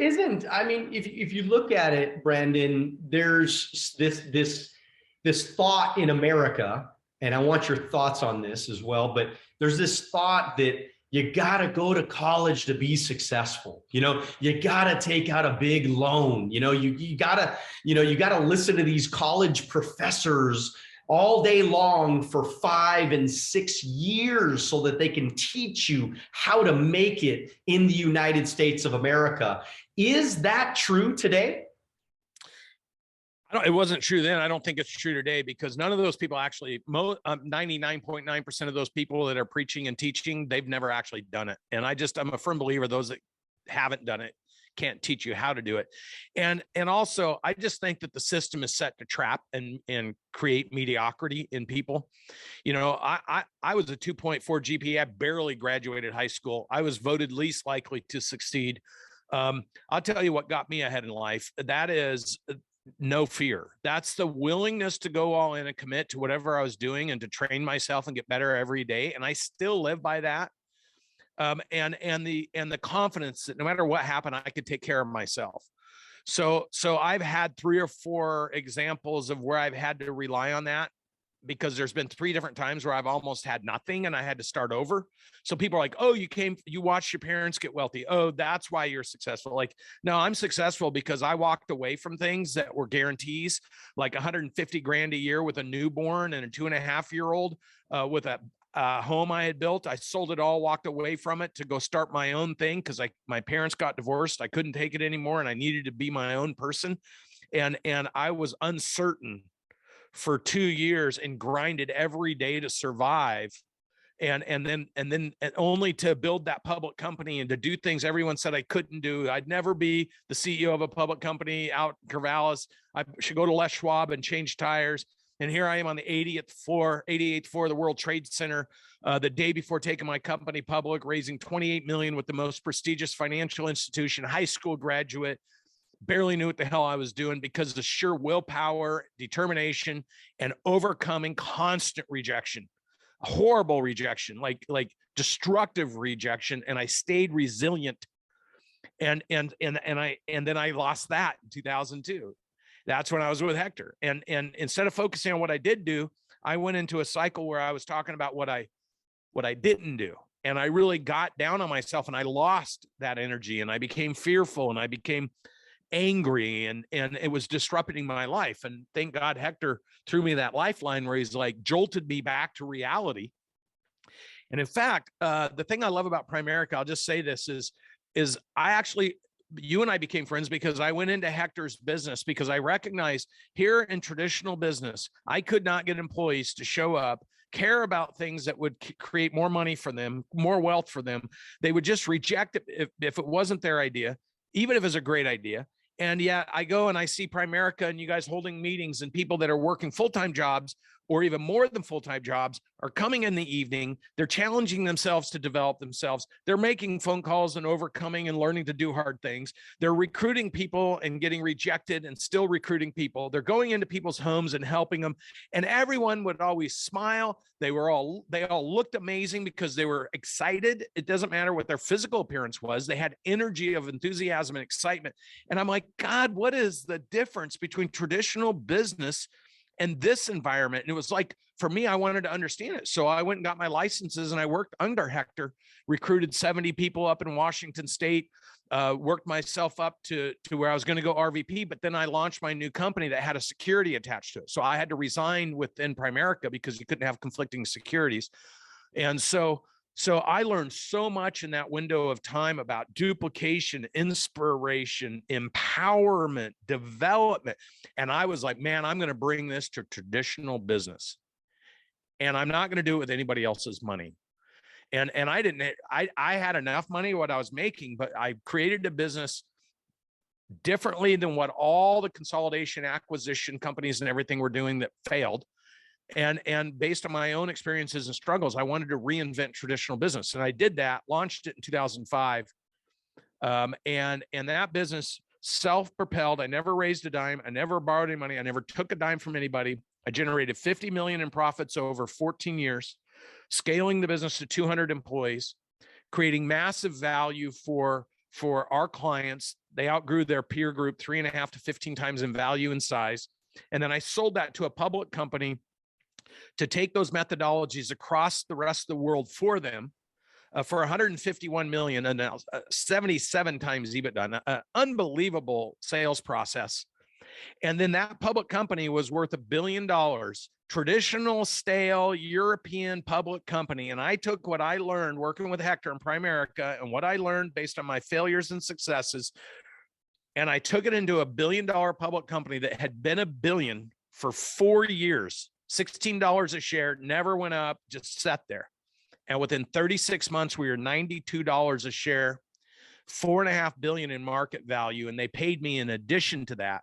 I mean, if you look at it, Brandon, there's this thought in America, and I want your thoughts on this as well, but there's this thought that you got to go to college to be successful. You got to take out a big loan. You got to, you got to listen to these college professors all day long for 5 and 6 years so that they can teach you how to make it in the United States of America. Is that true today? It wasn't true then. I don't think it's true today, because none of those people actually, 99.9% of those people that are preaching and teaching, they've never actually done it. And I'm a firm believer those that haven't done it can't teach you how to do it. And also, I just think that the system is set to trap and create mediocrity in people. I was a 2.4 GPA. I barely graduated high school. I was voted least likely to succeed. I'll tell you what got me ahead in life. That is no fear. That's the willingness to go all in and commit to whatever I was doing and to train myself and get better every day. And I still live by that. And the confidence that no matter what happened, I could take care of myself. So I've had 3 or 4 examples of where I've had to rely on that, because there's been 3 different times where I've almost had nothing and I had to start over. So people are like, oh, you watched your parents get wealthy. Oh, that's why you're successful. Like, no, I'm successful because I walked away from things that were guarantees, like 150 grand a year with a newborn and a 2.5-year-old, with a home I had built. I sold it all, walked away from it to go start my own thing, because my parents got divorced. I couldn't take it anymore, and I needed to be my own person. And I was uncertain for 2 years and grinded every day to survive. And then only to build that public company and to do things everyone said I couldn't do. I'd never be the CEO of a public company out in Corvallis. I should go to Les Schwab and change tires. And here I am on the 88th floor of the World Trade Center, the day before taking my company public, raising $28 million with the most prestigious financial institution, high school graduate, barely knew what the hell I was doing, because of the sheer willpower, determination, and overcoming constant rejection, horrible rejection, like destructive rejection. And I stayed resilient. And then I lost that in 2002. That's when I was with Hector. And instead of focusing on what I did do, I went into a cycle where I was talking about what I didn't do. And I really got down on myself, and I lost that energy, and I became fearful, and I became angry, and it was disrupting my life. And thank God Hector threw me that lifeline where he's like jolted me back to reality. And in fact, the thing I love about Primerica, I'll just say this, is you and I became friends because I went into Hector's business, because I recognized here in traditional business, I could not get employees to show up, care about things that would create more money for them, more wealth for them. They would just reject it if it wasn't their idea, even if it's a great idea. And yet I go and I see Primerica and you guys holding meetings, and people that are working full-time jobs or even more than full-time jobs are coming in the evening. They're challenging themselves to develop themselves. They're making phone calls and overcoming and learning to do hard things. They're recruiting people and getting rejected and still recruiting people. They're going into people's homes and helping them. And everyone would always smile. They all looked amazing because they were excited. It doesn't matter what their physical appearance was. They had energy of enthusiasm and excitement. And I'm like, God, what is the difference between traditional business and this environment? And it was like, for me, I wanted to understand it. So I went and got my licenses, and I worked under Hector, recruited 70 people up in Washington State, worked myself up to where I was going to go RVP. But then I launched my new company that had a security attached to it. So I had to resign within Primerica because you couldn't have conflicting securities. And so I learned so much in that window of time about duplication, inspiration, empowerment, development. And I was like, man, I'm going to bring this to traditional business, and I'm not going to do it with anybody else's money. And I had enough money, what I was making, but I created a business differently than what all the consolidation, acquisition companies and everything were doing that failed. And based on my own experiences and struggles, I wanted to reinvent traditional business. And I did that, launched it in 2005. And that business self-propelled. I never raised a dime. I never borrowed any money. I never took a dime from anybody. I generated 50 million in profits over 14 years, scaling the business to 200 employees, creating massive value for for our clients. They outgrew their peer group 3.5 to 15 times in value and size. And then I sold that to a public company to take those methodologies across the rest of the world for them for 151 million and now 77 times EBITDA, an unbelievable sales process. And then that public company was worth $1 billion, traditional stale European public company. And I took what I learned working with Hector in Primerica and what I learned based on my failures and successes, and I took it into $1 billion public company that had been $1 billion for 4 years, $16 a share, never went up, just sat there. And within 36 months, we were $92 a share, $4.5 billion in market value. And they paid me in addition to that.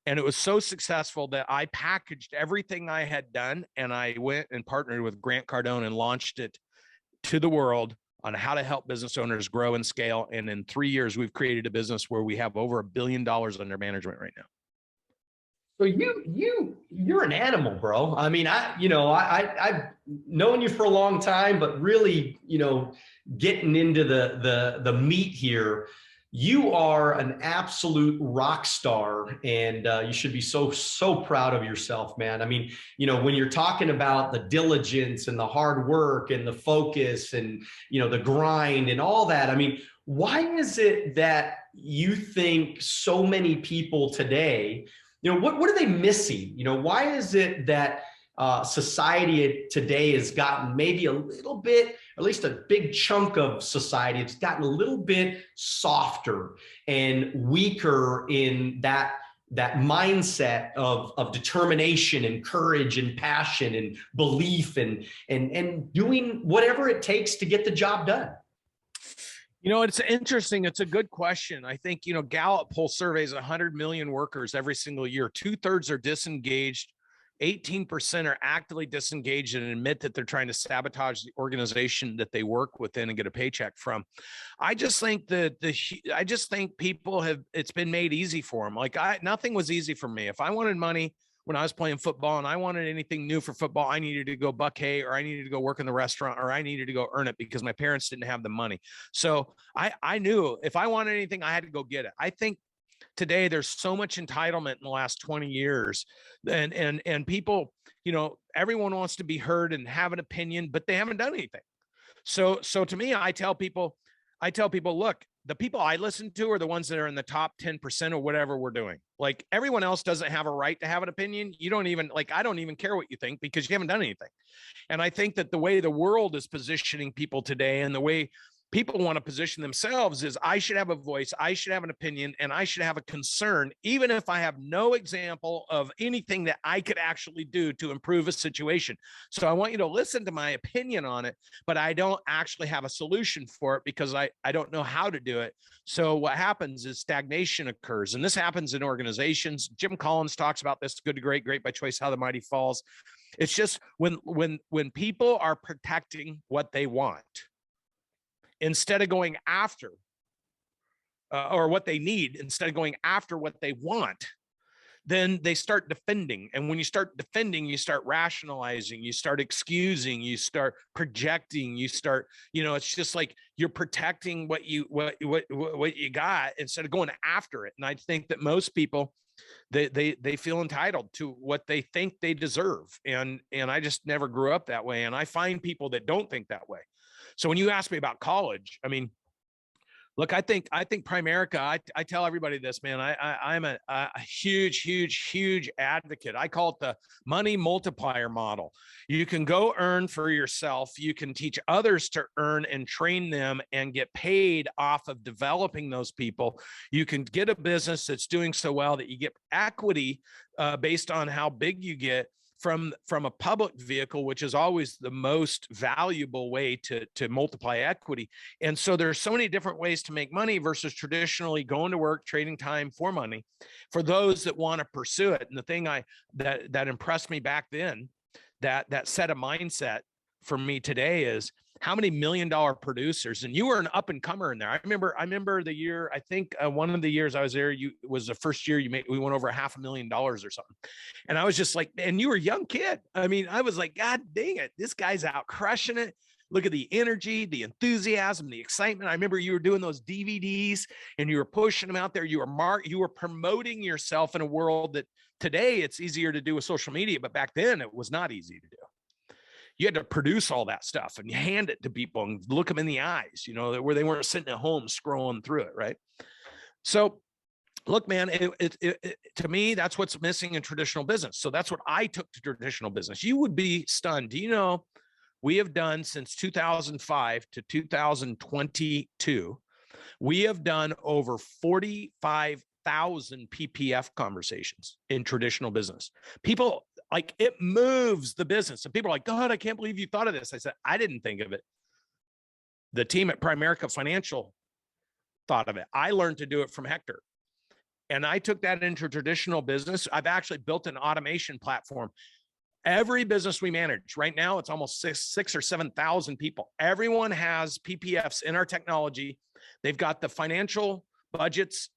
And it was so successful that I packaged everything I had done. And I went and partnered with Grant Cardone and launched it to the world on how to help business owners grow and scale. And in 3 years, we've created a business where we have over $1 billion under management right now. So you're an animal, bro. I mean, I've known you for a long time, but really, getting into the meat here, you are an absolute rock star, and you should be so proud of yourself, man. I mean, when you're talking about the diligence and the hard work and the focus and, the grind and all that, I mean, why is it that you think so many people today, what are they missing? Why is it that society today has gotten maybe a little bit, or at least a big chunk of society, it's gotten a little bit softer and weaker in that mindset of determination and courage and passion and belief and doing whatever it takes to get the job done? It's interesting. It's a good question. I think, Gallup poll surveys 100 million workers every single year. 2/3 are disengaged. 18% are actively disengaged and admit that they're trying to sabotage the organization that they work within and get a paycheck from. I just think people it's been made easy for them. Like nothing was easy for me. If I wanted money when I was playing football and I wanted anything new for football, I needed to go buck hay, or I needed to go work in the restaurant, or I needed to go earn it because my parents didn't have the money. So I knew if I wanted anything, I had to go get it. I think today there's so much entitlement in the last 20 years and people, everyone wants to be heard and have an opinion, but they haven't done anything. So to me, I tell people, look, the people I listen to are the ones that are in the top 10% of whatever we're doing. Like everyone else doesn't have a right to have an opinion. You don't even I don't even care what you think because you haven't done anything. And I think that the way the world is positioning people today and the way people want to position themselves is I should have a voice, I should have an opinion, and I should have a concern, even if I have no example of anything that I could actually do to improve a situation. So I want you to listen to my opinion on it, but I don't actually have a solution for it because I don't know how to do it. So what happens is stagnation occurs, and this happens in organizations. Jim Collins talks about this, Good to Great, Great by Choice, How the Mighty Falls. It's just when people are protecting what they want, instead of going after or what they need, instead of going after what they want, then they start defending. And when you start defending, you start rationalizing, you start excusing, you start projecting, you start, it's just like you're protecting what you got instead of going after it. And I think that most people, they feel entitled to what they think they deserve. And I just never grew up that way. And I find people that don't think that way. So when you ask me about college, I mean, look, I think Primerica, I tell everybody this, man, I'm a huge advocate. I call it the money multiplier model. You can go earn for yourself. You can teach others to earn and train them and get paid off of developing those people. You can get a business that's doing so well that you get equity based on how big you get from a public vehicle, which is always the most valuable way to multiply equity. And so there's so many different ways to make money versus traditionally going to work, trading time for money for those that want to pursue it. And the thing that impressed me back then, that set of mindset for me today is how many $1 million producers, and you were an up and comer in there. I remember the year, I think one of the years I was there, was the first year we went over $500,000 or something. And I was just like, and you were a young kid. I mean, I was like, God dang it, this guy's out crushing it. look at the energy, the enthusiasm, the excitement. I remember you were doing those DVDs and you were pushing them out there. You were promoting yourself in a world that today it's easier to do with social media, but back then it was not easy to do. You had to produce all that stuff and you hand it to people and look them in the eyes, you know, where they weren't sitting at home scrolling through it, right? So look, man, to me, that's what's missing in traditional business. So that's what I took to traditional business. You would be stunned. Do you know we have done since 2005 to 2022, we have done over 45,000 PPF conversations in traditional business. People, like, it moves the business. And people are like, God, I can't believe you thought of this. I said, I didn't think of it. The team at Primerica Financial thought of it. I learned to do it from Hector. And I took that into traditional business. I've actually built an automation platform. Every business we manage right now, it's almost six or 7,000 people. Everyone has PPFs in our technology. They've got the financial budgets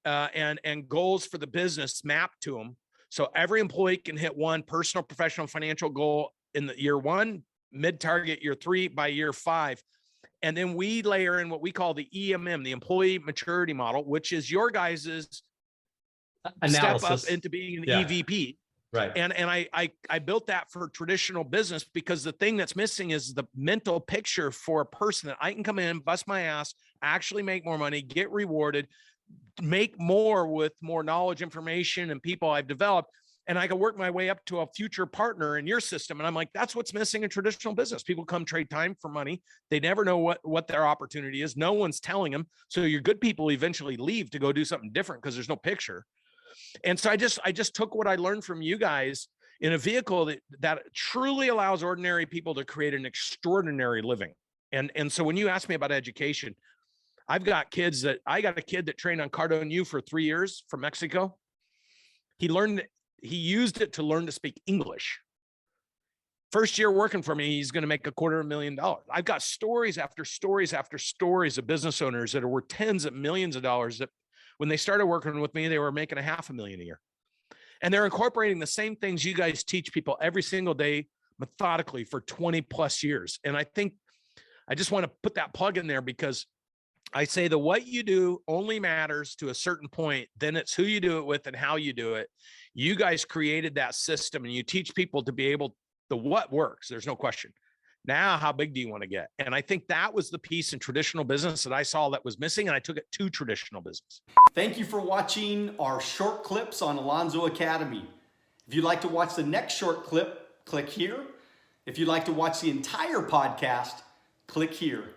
and goals for the business mapped to them. So every employee can hit one personal, professional, financial goal in the year 1, mid-target year 3, by year 5. And then we layer in what we call the EMM, the employee maturity model, which is your guys's analysis. Step up into being an EVP. Right. And I built that for traditional business because the thing that's missing is the mental picture for a person that I can come in, bust my ass, actually make more money, get rewarded, make more with more knowledge, information, and people I've developed. And I can work my way up to a future partner in your system. And I'm like, that's what's missing in traditional business. People come trade time for money. They never know what their opportunity is. No one's telling them. So your good people eventually leave to go do something different because there's no picture. And so I just took what I learned from you guys in a vehicle that truly allows ordinary people to create an extraordinary living. And so when you ask me about education, I got a kid that trained on Cardone U for 3 years from Mexico. He used it to learn to speak English. First year working for me, he's going to make $250,000. I've got stories after stories after stories of business owners that are worth tens of millions of dollars that when they started working with me, they were making $500,000 a year. And they're incorporating the same things you guys teach people every single day, methodically for 20 plus years. And I think I just want to put that plug in there because I say that what you do only matters to a certain point. Then it's who you do it with and how you do it. You guys created that system and you teach people to be able to what works. There's no question. Now, how big do you want to get? And I think that was the piece in traditional business that I saw that was missing, and I took it to traditional business. Thank you for watching our short clips on Alonzo Academy. If you'd like to watch the next short clip, click here. If you'd like to watch the entire podcast, click here.